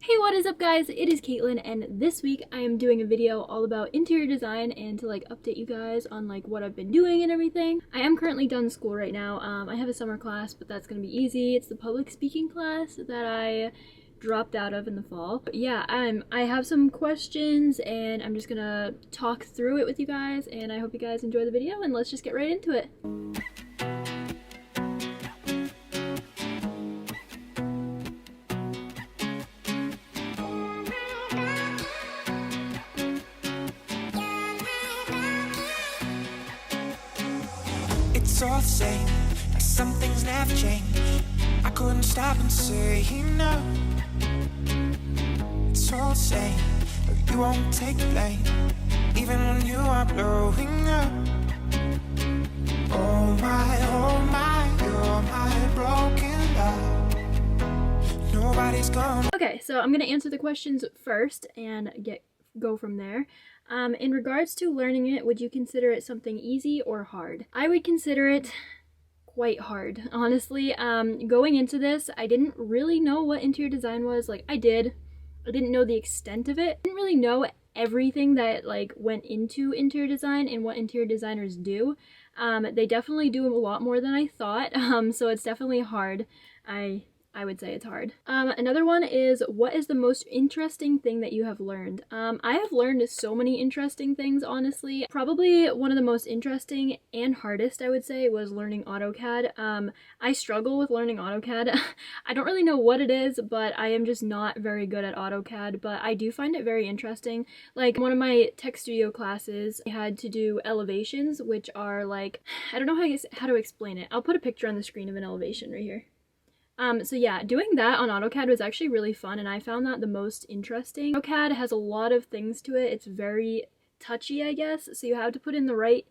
Hey, what is up guys? It is Caitlin, and this week I am doing a video all about interior design and to update you guys on what I've been doing and everything. I am currently done school right now. I have a summer class, but that's gonna be easy. It's the public speaking class that I dropped out of in the fall. But yeah, I have some questions and I'm just gonna talk through it with you guys, and I hope you guys enjoy the video, and let's just get right into it. It's all the same, and some things never change. I couldn't stop and say no. It's all the same, but you won't take the blame, even when you are blowing up. Oh my, you're my broken love. Nobody's gonna. Okay, so I'm gonna answer the questions first and go from there. In regards to learning it, would you consider it something easy or hard? I would consider it quite hard, honestly. Going into this, I didn't really know what interior design was. I didn't know the extent of it. I didn't really know everything that went into interior design and what interior designers do. They definitely do a lot more than I thought, so it's definitely hard. I would say it's hard. Another one is, what is the most interesting thing that you have learned? I have learned so many interesting things, honestly. Probably one of the most interesting and hardest, I would say, was learning AutoCAD. I struggle with learning AutoCAD. I don't really know what it is, but I am just not very good at AutoCAD, but I do find it very interesting. One of my tech studio classes, I had to do elevations, which are I don't know how to explain it. I'll put a picture on the screen of an elevation right here. So yeah, doing that on AutoCAD was actually really fun, and I found that the most interesting. AutoCAD has a lot of things to it. It's very touchy, I guess, so you have to put in the right,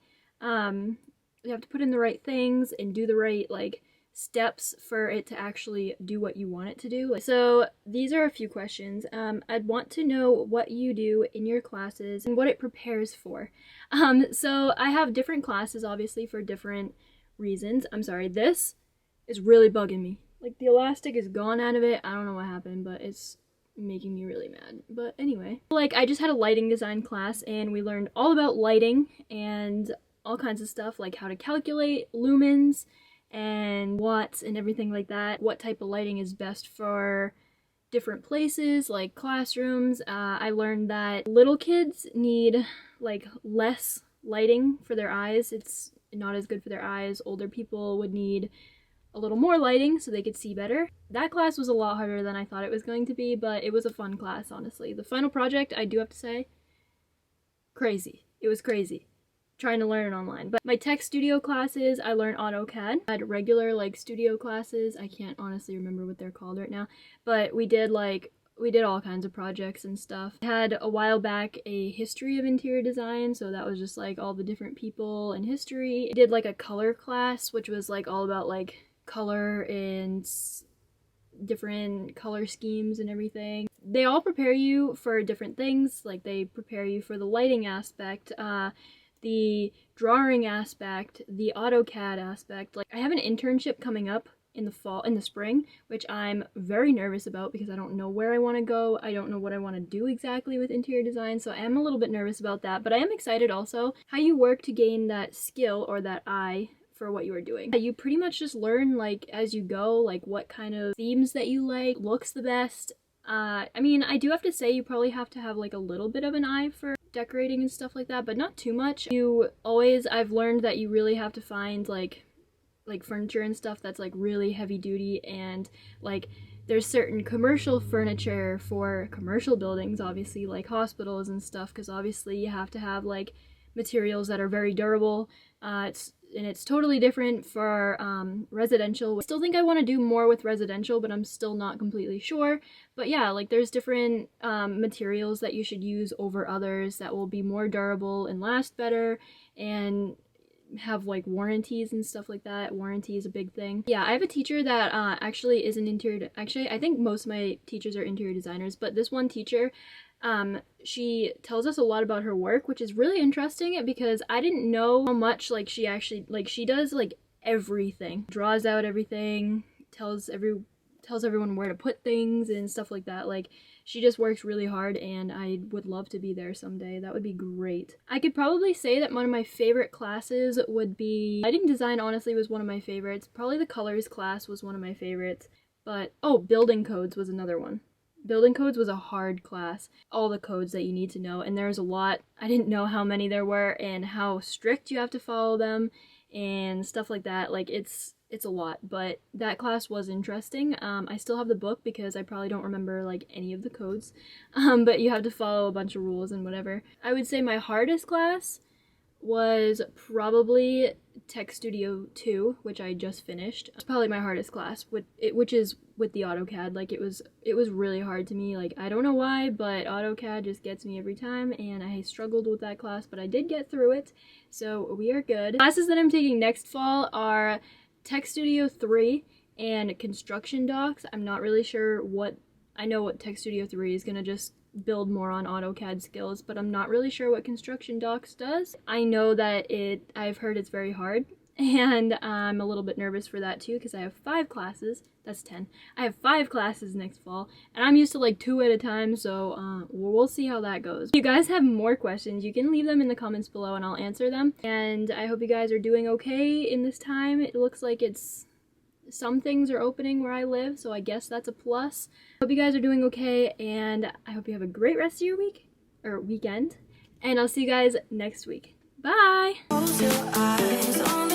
things and do the right, steps for it to actually do what you want it to do. So these are a few questions. I'd want to know what you do in your classes and what it prepares for. So I have different classes, obviously, for different reasons. I'm sorry, this is really bugging me. The elastic is gone out of it. I don't know what happened, but it's making me really mad. But anyway, I just had a lighting design class, and we learned all about lighting and all kinds of stuff, like how to calculate lumens and watts and everything like that. What type of lighting is best for different places, like classrooms. I learned that little kids need less lighting for their eyes. It's not as good for their eyes. Older people would need a little more lighting so they could see better. That class was a lot harder than I thought it was going to be, but it was a fun class, honestly. The final project, I do have to say, crazy. It was crazy trying to learn it online. But my tech studio classes, I learned AutoCAD. I had regular studio classes. I can't honestly remember what they're called right now, but we did all kinds of projects and stuff. I had a while back a history of interior design, so that was just all the different people in history. I did a color class, which was all about color and different color schemes and everything. They all prepare you for different things. They prepare you for the lighting aspect, the drawing aspect, the AutoCAD aspect. I have an internship coming up in the spring, which I'm very nervous about because I don't know where I want to go. I don't know what I want to do exactly with interior design, so I am a little bit nervous about that, but I am excited also how you work to gain that skill or that eye for what you are doing. You pretty much just learn as you go, what kind of themes that you looks the best. I mean, I do have to say you probably have to have a little bit of an eye for decorating and stuff like that, but not too much. I've learned that you really have to find furniture and stuff that's really heavy duty, and there's certain commercial furniture for commercial buildings, obviously, like hospitals and stuff, because obviously you have to have materials that are very durable. It's totally different for residential. I still think I want to do more with residential, but I'm still not completely sure. But yeah, there's different materials that you should use over others that will be more durable and last better and have warranties and stuff like that. Warranty is a big thing. Yeah, I have a teacher that actually is an I think most of my teachers are interior designers, but this one teacher, she tells us a lot about her work, which is really interesting because I didn't know how much she does everything. Draws out everything, tells tells everyone where to put things and stuff like that. Like, she just works really hard, and I would love to be there someday. That would be great. I could probably say that one of my favorite classes would be lighting design. Honestly, was one of my favorites. Probably the colors class was one of my favorites. But oh, building codes was another one. Building codes was a hard class. All the codes that you need to know, and there's a lot. I didn't know how many there were and how strict you have to follow them and stuff like that. Like, it's a lot, but that class was interesting. I still have the book because I probably don't remember like any of the codes, but you have to follow a bunch of rules and whatever. I would say my hardest class was probably Tech Studio 2, which I just finished. It's probably my hardest class, which is with the AutoCAD. Like, it was really hard to me. Like, I don't know why, but AutoCAD just gets me every time, and I struggled with that class, but I did get through it, so we are good. Classes that I'm taking next fall are Tech Studio 3 and Construction Docs. I'm not really sure what... I know what Tech Studio 3 is gonna just build more on AutoCAD skills, but I'm not really sure what Construction Docs does. I know that I've heard it's very hard, and I'm a little bit nervous for that too, because I have 5 classes. That's 10. I have 5 classes next fall, and I'm used to like 2 at a time, so we'll see how that goes. If you guys have more questions, you can leave them in the comments below and I'll answer them. And I hope you guys are doing okay in this time. It looks like some things are opening where I live, so I guess that's a plus. Hope you guys are doing okay, and I hope you have a great rest of your week, or weekend, and I'll see you guys next week. Bye! Close your eyes.